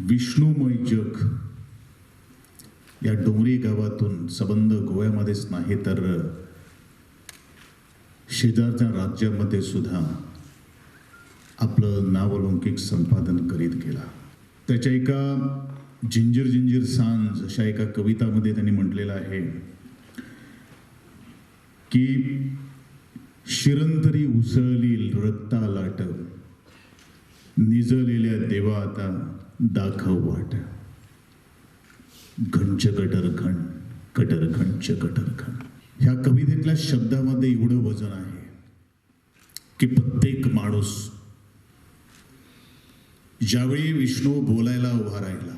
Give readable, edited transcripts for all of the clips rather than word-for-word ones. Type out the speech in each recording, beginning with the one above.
विष्णुमय जग या डोंगरी गावातून सबंध गोव्यामध्येच नाही तर शेजारच्या राज्यामध्ये सुद्धा आपलं नावलौकिक संपादन करीत गेला. त्याच्या एका जिंजीर जिंजीर सांज अशा एका कवितामध्ये त्यांनी म्हटलेलं आहे की शिरंतरी उसळली रक्ता लाट, निजलेल्या देवा आता दाखव वाट, घंच कटर घण कटर घंच कटर घण. ह्या कवितेतल्या शब्दामध्ये एवढं वजन आहे की प्रत्येक माणूस ज्यावेळी विष्णू बोलायला उभा राहिला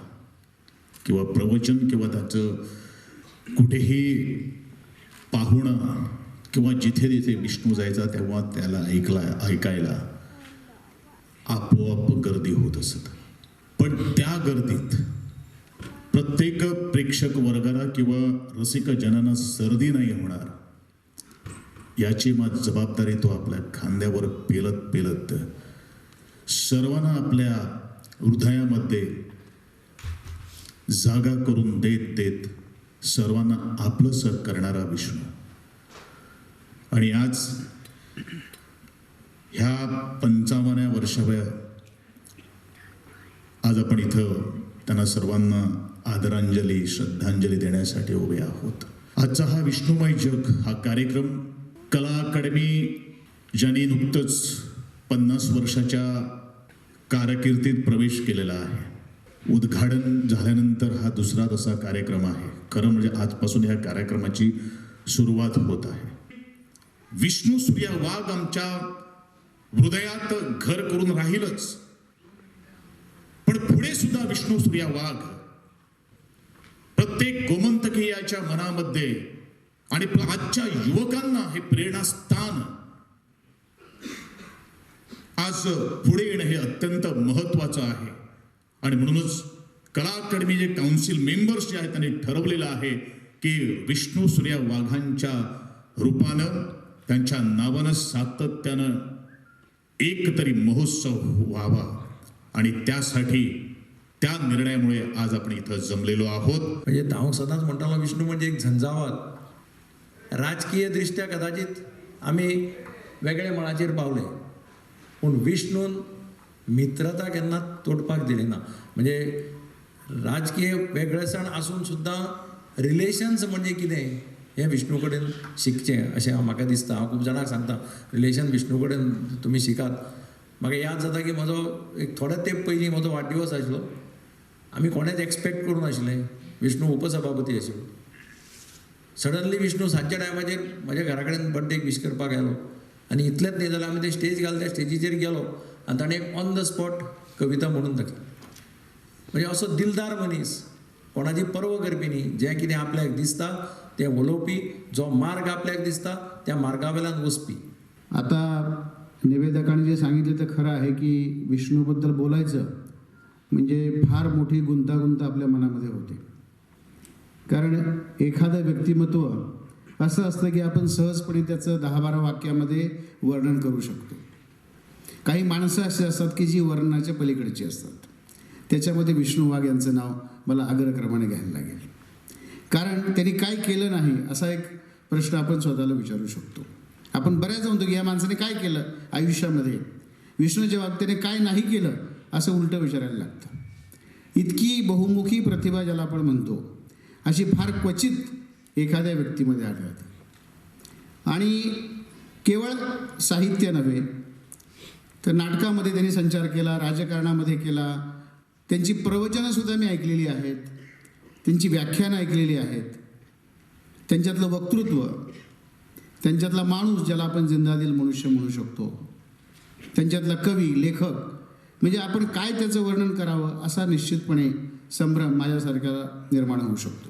किंवा प्रवचन किंवा त्याचं कुठेही पाहुणा किंवा जिथे जिथे विष्णू जायचा तेव्हा त्याला ऐकायला आपोआप गर्दी होत असत. पण त्या गर्दीत प्रत्येक प्रेक्षक वर्गाला किंवा रसिक जनांना सर्दी नाही होणार याची जबाबदारी तो आपल्या खांद्यावर पेलत पेलत सर्वांना आपल्या हृदयामध्ये जागा करून देत देत सर्वांना आपलंसं करणारा विष्णू. आणि आज ह्या 55व्या वर्षाव्या आज आपण इथं त्यांना सर्वांना आदरांजली श्रद्धांजली देण्यासाठी उभे आहोत. आजचा हा विष्णुमय जग हा कार्यक्रम कला अकादमी ज्यांनी नुकतंच 50 वर्षाच्या कारकिर्दीत प्रवेश केलेला आहे. उद्घाटन झाल्यानंतर हा दुसरा तसा कार्यक्रम आहे. खरं म्हणजे आजपासून ह्या कार्यक्रमाची सुरुवात होत आहे. विष्णू सूर्या वाघ आमच्या हृदयात घर करून राहीलच, पण पुढे सुद्धा विष्णू सूर्या वाघ प्रत्येक गोमंतकीयाच्या मनामध्ये आणि आजच्या युवकांना हे प्रेरणास्थान आज पुढे येणं हे अत्यंत महत्त्वाचं आहे. आणि म्हणूनच कला अकादमीचे काउन्सिल मेंबर्स जे आहेत त्यांनी ठरवलेलं आहे की विष्णू सूर्या वाघांच्या रूपानं त्यांच्या नावानं सातत्यानं एक तरी महोत्सव व्हावा आणि त्यासाठी त्या निर्णयामुळे आज आपण इथं जमलेलो आहोत. म्हणजे हांव सदांच म्हणटालो विष्णू म्हणजे एक झंझावात. राजकीय दृष्ट्या कदाचित आमी वेगळे मळाचेर पावले, पूण विष्णून मित्रता केन्ना तोडपाक दिली ना. म्हणजे राजकीय वेगळेसण आसून सुद्दां रिलेशन्स म्हणजे कितें हें विष्णू कडेन शिकचें अशें म्हाका दिसता. हांव खूब जाणांक सांगता रिलेशन विष्णू कडेन तुमी शिकात. म्हाका याद जाता की म्हजो एक थोडे तेंप पयलीं म्हजो वाडदिवस आशिल्लो. आमी कोणेच एक्सपेक्ट करूं नाशिल्लें. विष्णू उपसभापती आशिल्लो. सडनली विष्णू सांजच्या टायमाचेर म्हज्या घरा कडेन बर्थडेक विश करपाक आयलो आनी इतलेंच न्ही जाल्यार आमी ते स्टेज घालता त्या स्टेजीचेर गेलो आनी ताणें एक ऑन द स्पॉट कविता म्हणून दाखयली. म्हणजे असो दिलदार मनीस, कोणाची पर्व करपी न्ही, जें कितें आपल्याक दिसता तें उलोवपी, जो मार्ग आपल्याक दिसता त्या मार्गा वेल्यान वचपी. आता निवेदकांनी जे सांगितलं ते खरं आहे की विष्णूबद्दल बोलायचं म्हणजे फार मोठी गुंतागुंत आपल्या मनामध्ये होते. कारण एखादं व्यक्तिमत्व असं असतं की आपण सहजपणे त्याचं 10-12 वाक्यामध्ये वर्णन करू शकतो. काही माणसं अशी असतात की जी वर्णनाच्या पलीकडची असतात. त्याच्यामध्ये विष्णू वाघ यांचं नाव मला अग्रक्रमाने घ्यायला लागेल. कारण त्यांनी काय केलं नाही असा एक प्रश्न आपण स्वतःला विचारू शकतो. आपण बऱ्याच म्हणतो की या माणसाने काय केलं आयुष्यामध्ये, विष्णूच्या बाबतीने काय नाही केलं असं उलटं विचारायला लागतं. इतकी बहुमुखी प्रतिभा ज्याला आपण म्हणतो अशी फार क्वचित एखाद्या व्यक्तीमध्ये आढळते. आणि केवळ साहित्य नव्हे तर नाटकामध्ये त्यांनी संचार केला, राजकारणामध्ये केला. त्यांची प्रवचनंसुद्धा मी ऐकलेली आहेत, त्यांची व्याख्यानं ऐकलेली आहेत. त्यांच्यातलं वक्तृत्व, त्यांच्यातला माणूस ज्याला आपण जिंदादिल मनुष्य म्हणू शकतो, त्यांच्यातला कवी लेखक, म्हणजे आपण काय त्याचं वर्णन करावं असा निश्चितपणे संभ्रम माझ्यासारख्याला निर्माण होऊ शकतो.